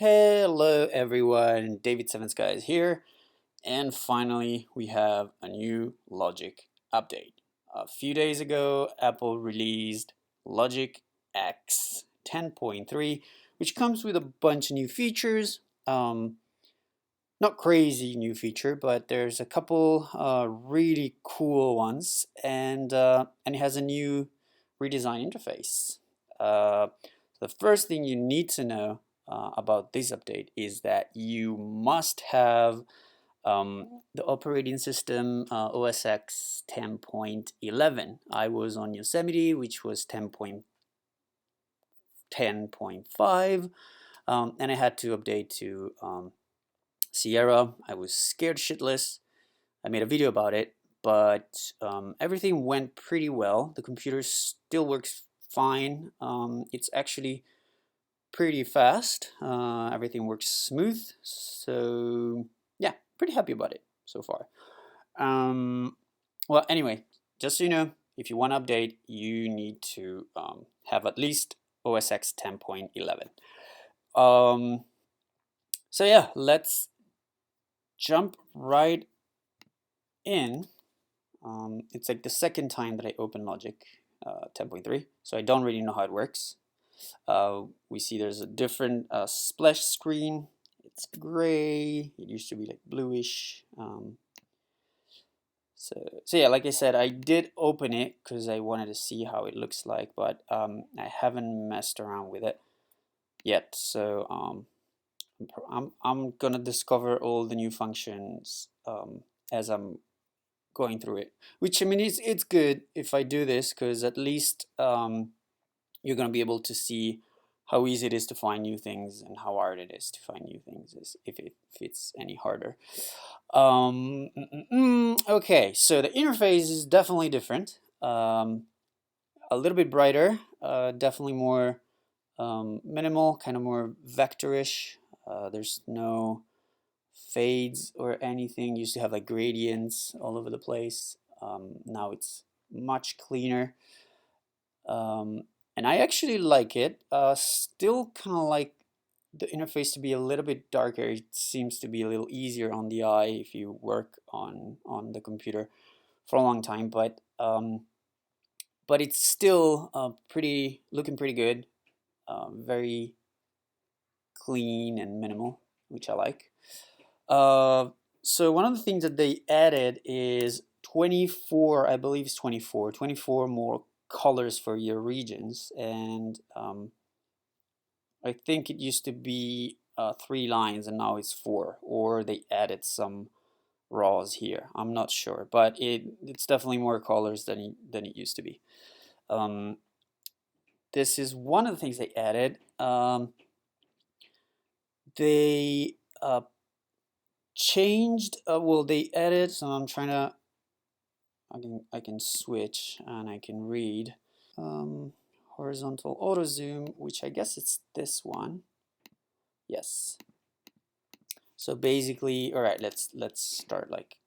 Hello everyone, David Seven Skies here, and finally we have a new Logic update. A few days ago, Apple released Logic X 10.3, which comes with a bunch of new features. Not crazy new feature, but there's a couple really cool ones, and it has a new redesign interface. The first thing you need to know about this update is that you must have the operating system OS X 10.11. I was on Yosemite, which was 10.5, and I had to update to Sierra. I was scared shitless. I made a video about it, but everything went pretty well. The computer still works fine. It's actually pretty fast. Everything works smooth. So yeah, pretty happy about it so far. Well, anyway, just so you know, if you want to update, you need to have at least OS X 10.11. So yeah, let's jump right in. It's like the second time that I open Logic 10.3, so I don't really know how it works. We see there's a different splash screen. It's gray. It used to be like bluish. So yeah, like I said, I did open it because I wanted to see how it looks like, but I haven't messed around with it yet. So I'm gonna discover all the new functions as I'm going through it. Which, I mean, it's good if I do this, because at least you're gonna be able to see how easy it is to find new things and how hard it is to find new things, if it's any harder. Okay, so the interface is definitely different. A little bit brighter, definitely more minimal, kind of more vectorish. There's no fades or anything. Used to have like gradients all over the place. Now it's much cleaner. And I actually like it. Still kind of like the interface to be a little bit darker. It seems to be a little easier on the eye if you work on the computer for a long time, but it's still looking pretty good. Very clean and minimal, which I like. So one of the things that they added is 24, I believe it's 24 more colors for your regions, and I think it used to be 3 lines and now it's 4, or they added some raws here. I'm not sure, but it's definitely more colors than it used to be. This is one of the things they added. They changed. Well, they added. So I'm trying to. I can switch and I can read. Horizontal auto zoom, which I guess it's this one. Yes. So basically, all right. Let's start like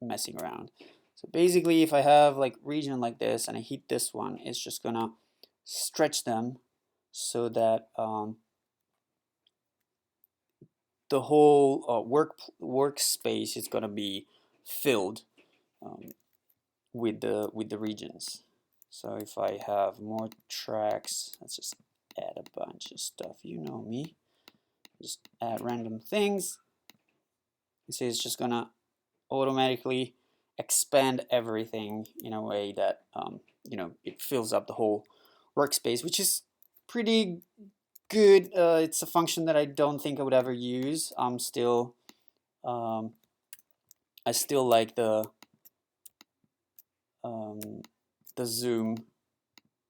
messing around. So basically, if I have like region like this and I hit this one, it's just gonna stretch them so that the whole workspace is gonna be filled with the regions. So if I have more tracks, let's just add a bunch of stuff. You know me, just add random things. You see, it's just gonna automatically expand everything in a way that it fills up the whole workspace, which is pretty good. It's a function that I don't think I would ever use. I still like the zoom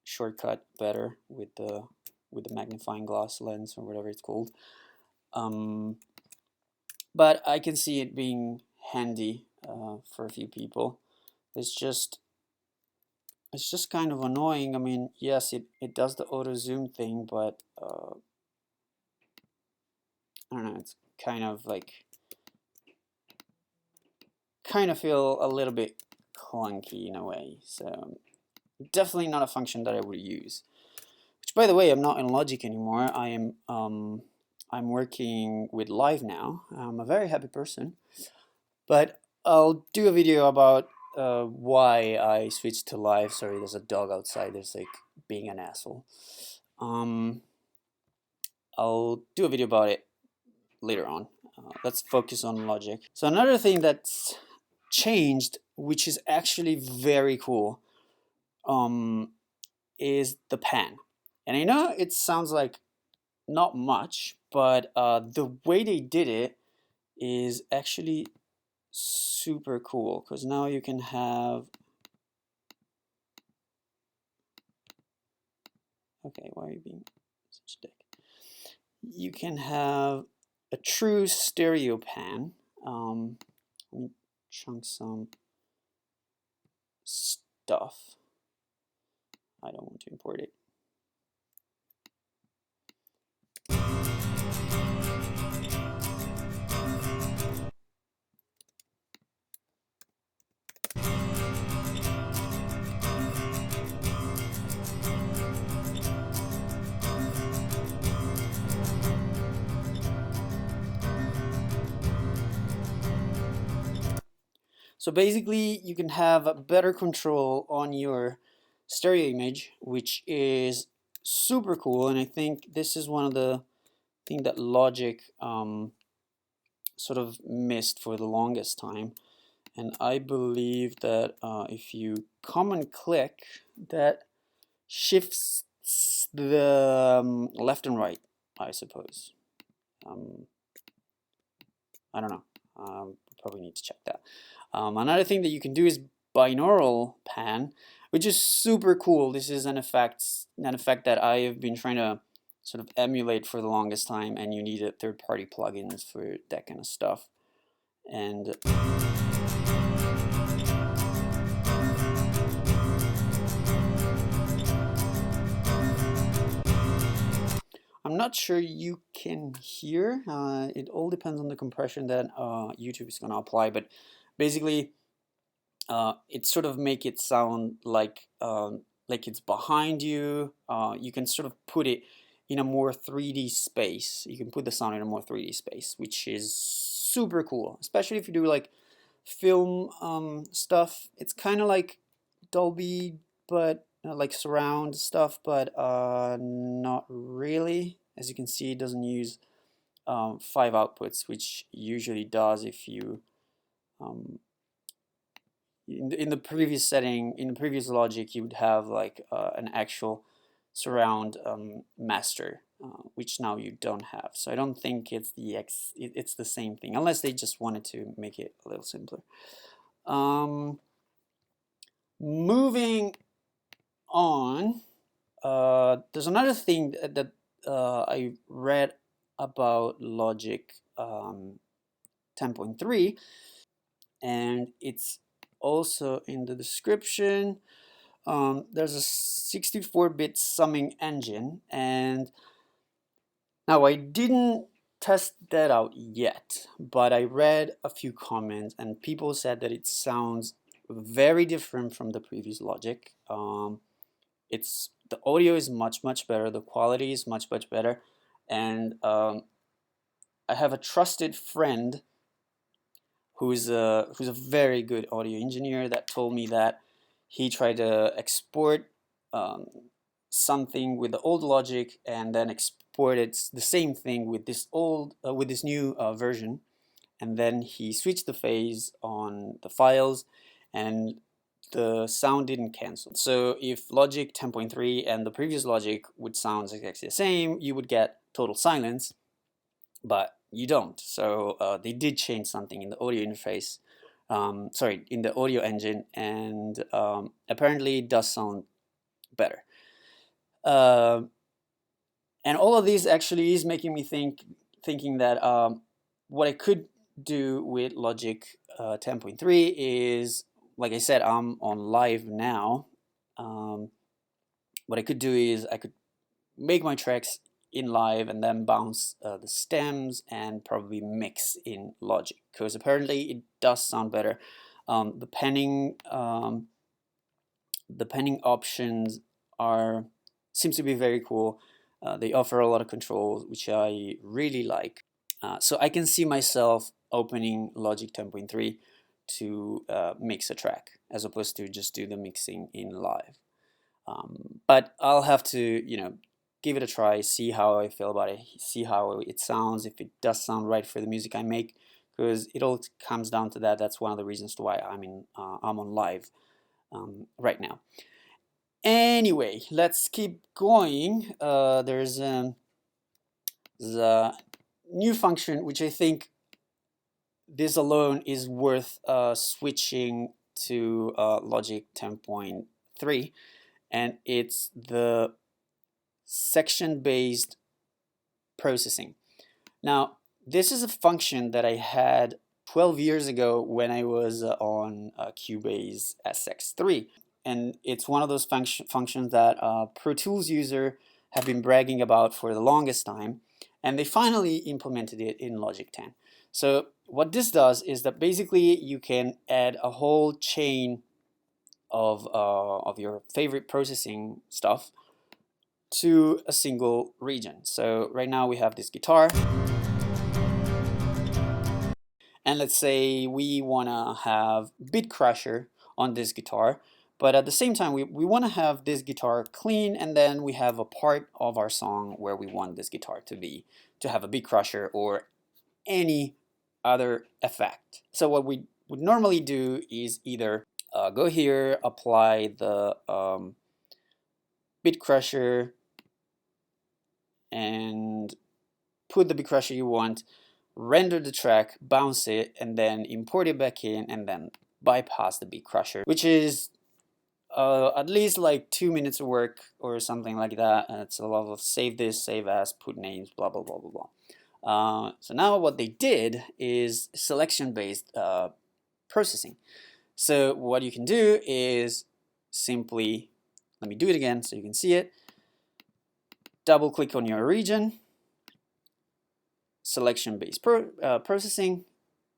shortcut better with the magnifying glass lens or whatever it's called. But I can see it being handy for a few people. It's just kind of annoying. I mean, yes, it does the auto zoom thing, but I don't know, it's kind of feel a little bit clunky in a way. So definitely not a function that I would use. Which, by the way, I'm not in Logic anymore. I am I'm working with Live now. I'm a very happy person, but I'll do a video about why I switched to Live. Sorry, there's a dog outside. There's like being an asshole. I'll do a video about it later on. Let's focus on Logic. So another thing that's changed, which is actually very cool, is the pan. And I know it sounds like not much, but the way they did it is actually super cool, because now you can have, okay, why are you being such a dick? You can have a true stereo pan. Let me chunk some stuff. I don't want to import it. So basically, you can have a better control on your stereo image, which is super cool. And I think this is one of the things that Logic sort of missed for the longest time. And I believe that if you command click, that shifts the left and right, I suppose. I don't know. Probably need to check that. Another thing that you can do is binaural pan, which is super cool. This is an effect that I have been trying to sort of emulate for the longest time, and you need third-party plugins for that kind of stuff. And I'm not sure you can hear. It all depends on the compression that YouTube is going to apply, but basically it sort of make it sound like it's behind you. You can sort of put it in a more 3D space. You can put the sound in a more 3D space, which is super cool, especially if you do like film stuff. It's kind of like Dolby, but like surround stuff, but not really. As you can see, it doesn't use 5 outputs, which usually does if you in the previous setting, in the previous Logic, you would have like an actual surround master, which now you don't have. So I don't think it's it's the same thing, unless they just wanted to make it a little simpler. Moving on, there's another thing that I read about Logic 10.3, and it's also in the description. There's a 64-bit summing engine, and now I didn't test that out yet, but I read a few comments and people said that it sounds very different from the previous Logic. The audio is much better, the quality is much better, and I have a trusted friend who's a very good audio engineer that told me that he tried to export something with the old Logic and then exported the same thing with this new version, and then he switched the phase on the files and the sound didn't cancel. So if Logic 10.3 and the previous Logic would sound exactly the same, you would get total silence, but you don't. So they did change something in the audio interface, in the audio engine, and apparently it does sound better. And all of these actually is making me thinking that what I could do with Logic 10.3 is, like I said, I'm on Live now. What I could do is I could make my tracks in Live and then bounce the stems and probably mix in Logic, because apparently it does sound better. The panning options seems to be very cool. They offer a lot of controls, which I really like. So I can see myself opening Logic 10.3 to mix a track, as opposed to just do the mixing in live. But I'll have to, give it a try, see how I feel about it, see how it sounds, if it does sound right for the music I make, because it all comes down to that. That's one of the reasons why I'm on live right now. Anyway, let's keep going. There's the new function, which I think this alone is worth switching to Logic 10.3, and it's the section-based processing. Now, this is a function that I had 12 years ago when I was on Cubase SX3, and it's one of those functions that Pro Tools user have been bragging about for the longest time, and they finally implemented it in Logic 10. So what this does is that basically you can add a whole chain of your favorite processing stuff to a single region. So right now we have this guitar, and let's say we want to have Beat Crusher on this guitar, but at the same time we want to have this guitar clean, and then we have a part of our song where we want this guitar to have a Beat Crusher or any other effect. So what we would normally do is either go here, apply the Beat Crusher, and put the Beat Crusher you want, render the track, bounce it, and then import it back in, and then bypass the Beat Crusher, which is at least like 2 minutes of work or something like that. And it's a lot of save this, save as, put names, blah blah blah blah blah. So now what they did is selection-based processing. So what you can do is simply, let me do it again so you can see it. Double click on your region, selection-based processing,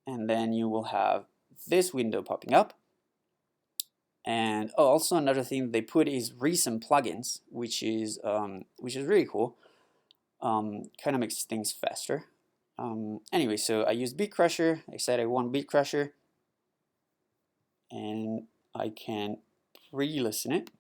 and then you will have this window popping up. And also another thing they put is recent plugins, which is really cool. Kind of makes things faster. Anyway, so I used Beat Crusher. I said I want Beat Crusher, and I can pre-listen it.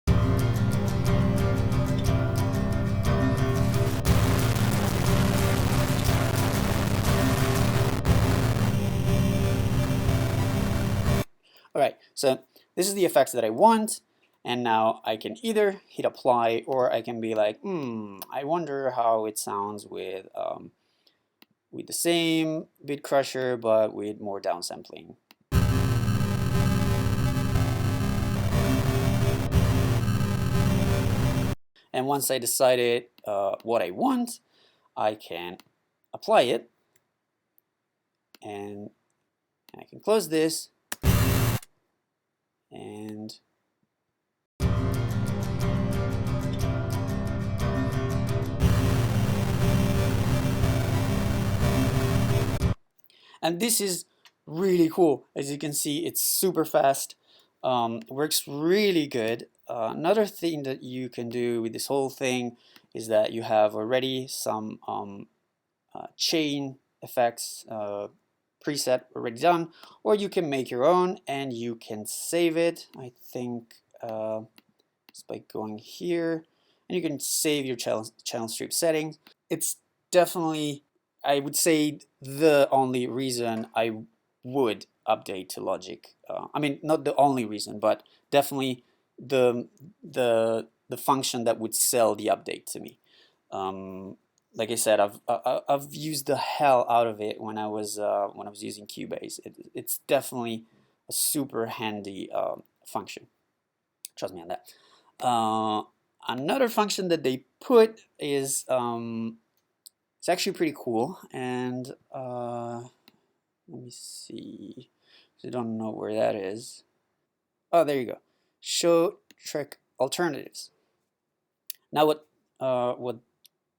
Alright, so this is the effects that I want, and now I can either hit apply, or I can be like, I wonder how it sounds with the same Beat Crusher but with more downsampling. And once I decided what I want, I can apply it, and I can close this, and this is really cool. As you can see, it's super fast, works really good. Another thing that you can do with this whole thing is that you have already some chain effects preset already done, or you can make your own and you can save it. I think it's by going here, and you can save your channel strip settings. It's definitely, I would say, the only reason I would update to Logic. I mean, not the only reason, but definitely the function that would sell the update to me. Like I said, I've used the hell out of it when I was using Cubase. It's definitely a super handy function. Trust me on that. Another function that they put is it's actually pretty cool, and let me see. I don't know where that is. Oh, there you go. Show track alternatives. Now, what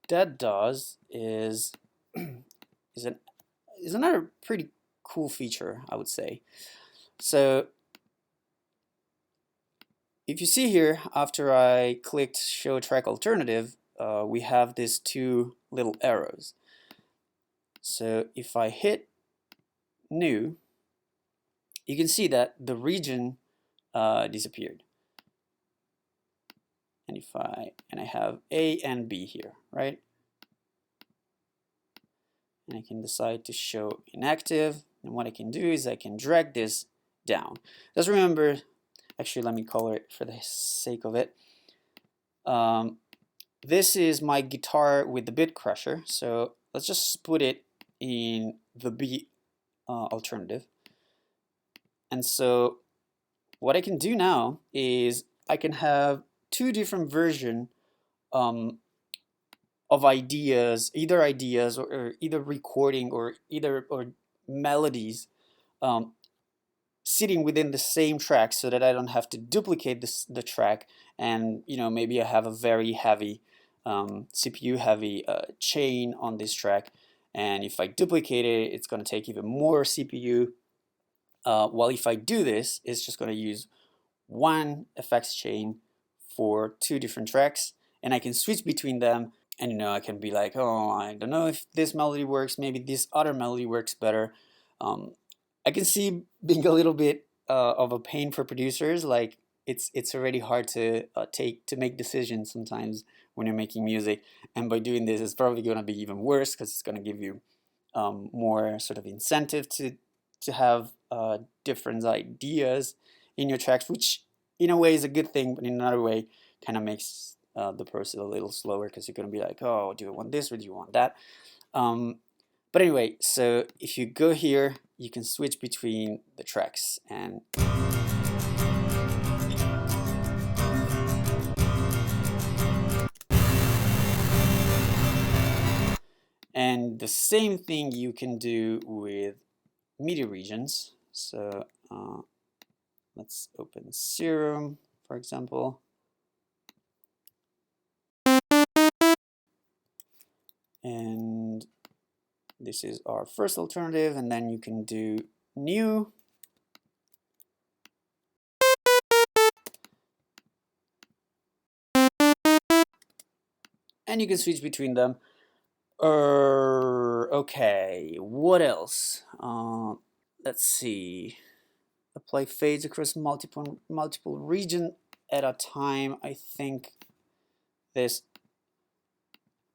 that does is is another pretty cool feature, I would say. So if you see here, after I clicked show track alternative, we have these two little arrows. So if I hit new, you can see that the region disappeared. And if I have A and B here, right? And I can decide to show inactive. And what I can do is I can drag this down. Just remember, actually, let me color it for the sake of it. This is my guitar with the bit crusher. So let's just put it in the B alternative. And so what I can do now is I can have two different versions of ideas, or either recording or melodies sitting within the same track, so that I don't have to duplicate the track, and maybe I have a very heavy CPU heavy chain on this track, and if I duplicate it, it's going to take even more CPU. While if I do this, it's just going to use one effects chain for two different tracks, and I can switch between them. And I can be like, oh, I don't know if this melody works, maybe this other melody works better. I can see being a little bit of a pain for producers. Like it's already hard to make decisions sometimes when you're making music, and by doing this, it's probably going to be even worse, because it's going to give you more sort of incentive to have different ideas in your tracks, which in a way is a good thing, but in another way kind of makes the process a little slower, because you're going to be like, oh, do you want this or do you want that? But anyway, so if you go here, you can switch between the tracks, and the same thing you can do with MIDI regions. So let's open Serum, for example. And this is our first alternative, and then you can do new. And you can switch between them. Okay, what else? Let's see. Apply fades across multiple region at a time. I think this.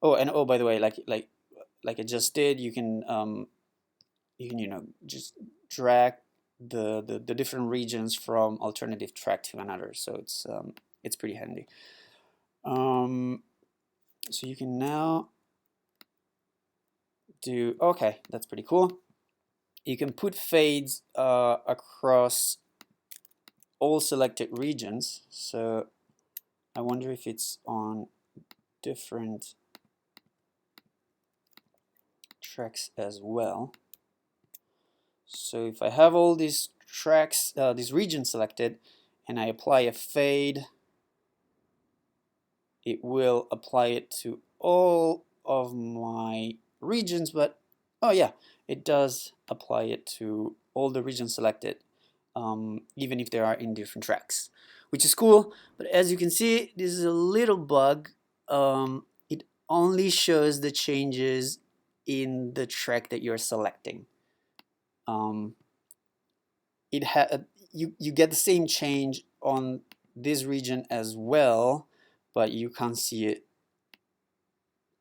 Oh, and oh, by the way, like I just did, you can just drag the different regions from alternative track to another. So it's pretty handy. So you can now do, okay, that's pretty cool. You can put fades across all selected regions. So I wonder if it's on different tracks as well. So if I have all these tracks, these regions selected, and I apply a fade, it will apply it to all of my regions. But oh yeah, it does apply it to all the regions selected, even if they are in different tracks, which is cool. But as you can see, this is a little bug. It only shows the changes in the track that you're selecting. You get the same change on this region as well, but you can't see it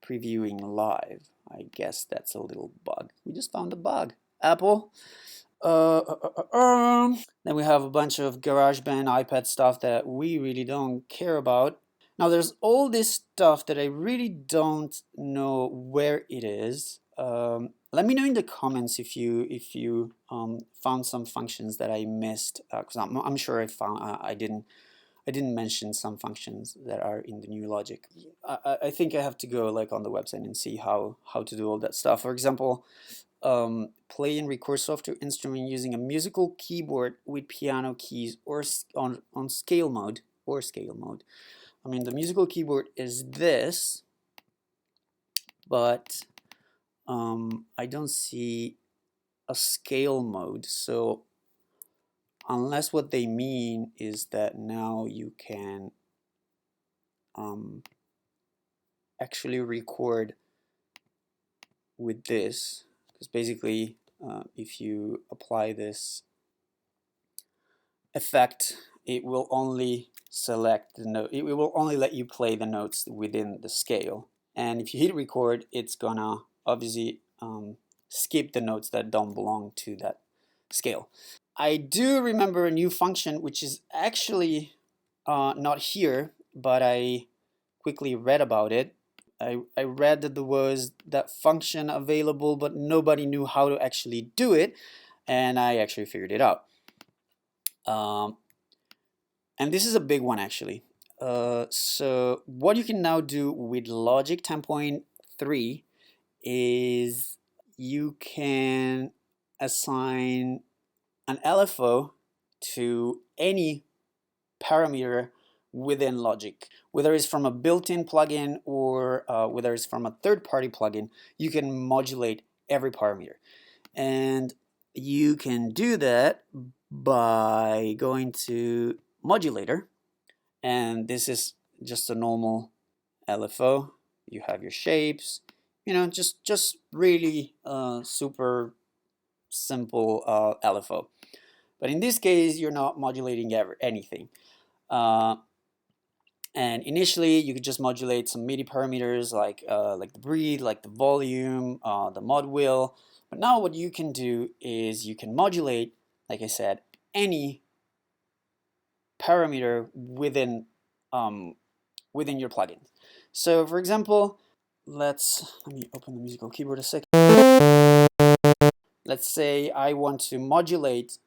previewing live. I guess that's a little bug. We just found a bug. Apple. Then we have a bunch of GarageBand, iPad stuff that we really don't care about. Now there's all this stuff that I really don't know where it is. Let me know in the comments if you found some functions that I missed, because I'm sure I didn't mention some functions that are in the new Logic. I think I have to go like on the website and see how to do all that stuff. For example, play and record software instrument using a musical keyboard with piano keys or on scale mode or scale mode. I mean, the musical keyboard is this, but I don't see a scale mode. So unless what they mean is that now you can actually record with this, because basically if you apply this effect, it will only select the note, it will only let you play the notes within the scale, and if you hit record, it's gonna obviously skip the notes that don't belong to that scale. I do remember a new function which is actually not here, but I quickly read about it. I read that there was that function available, but nobody knew how to actually do it, and I actually figured it out. And this is a big one actually. So what you can now do with Logic 10.3 is you can assign an LFO to any parameter within Logic, whether it's from a built-in plugin or whether it's from a third-party plugin. You can modulate every parameter, and you can do that by going to Modulator, and this is just a normal LFO. You have your shapes, you know, just really super simple LFO. But in this case, you're not modulating anything. And initially, you could just modulate some MIDI parameters like the breathe, like the volume, the mod wheel. But now what you can do is you can modulate, like I said, any parameter within within your plugin. So for example, let me open the musical keyboard a second. Let's say I want to modulate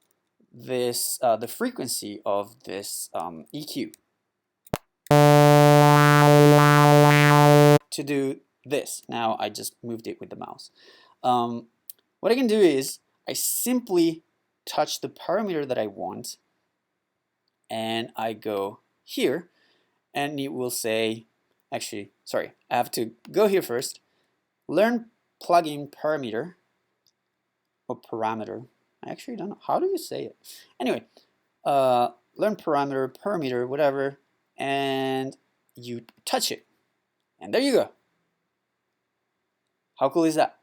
this the frequency of this EQ to do this. Now I just moved it with the mouse. What I can do is I simply touch the parameter that I want, and I go here, and it will say, actually, sorry, I have to go here first, learn plugin parameter, or parameter. I actually don't know, how do you say it? Anyway, learn parameter, whatever, and you touch it, and there you go. How cool is that?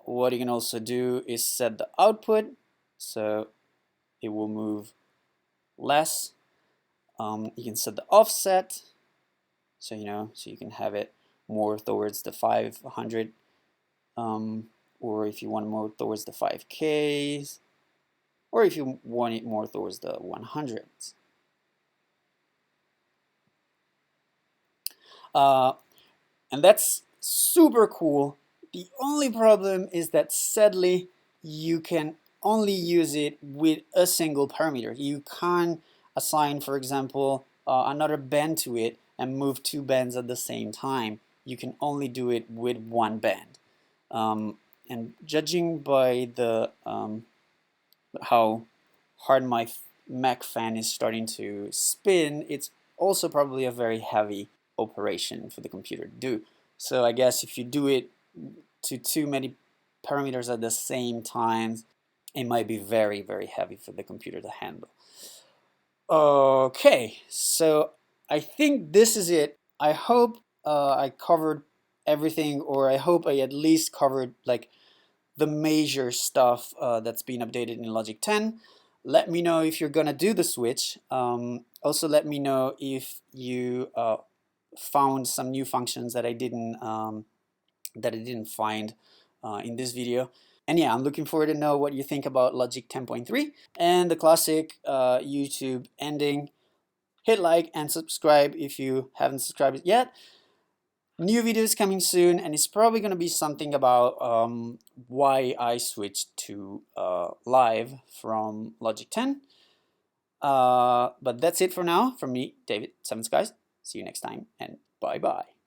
What you can also do is set the output so it will move less. You can set the offset, so so you can have it more towards the 500, or if you want more towards the 5Ks, or if you want it more towards the 100s. And that's super cool. The only problem is that sadly you can only use it with a single parameter. You can't assign, for example, another band to it and move two bands at the same time. You can only do it with one band. And judging by the how hard my Mac fan is starting to spin, it's also probably a very heavy operation for the computer to do. So I guess if you do it to too many parameters at the same time, it might be very, very heavy for the computer to handle. Okay, so I think this is it. I hope I covered everything, or I hope I at least covered like the major stuff that's been updated in Logic 10. Let me know if you're gonna do the switch. Also, let me know if you found some new functions that I didn't find in this video. And yeah, I'm looking forward to know what you think about Logic 10.3 and the classic YouTube ending. Hit like and subscribe if you haven't subscribed yet. New videos coming soon, and it's probably going to be something about why I switched to live from Logic 10. But that's it for now from me, David 7skies. See you next time, and bye bye.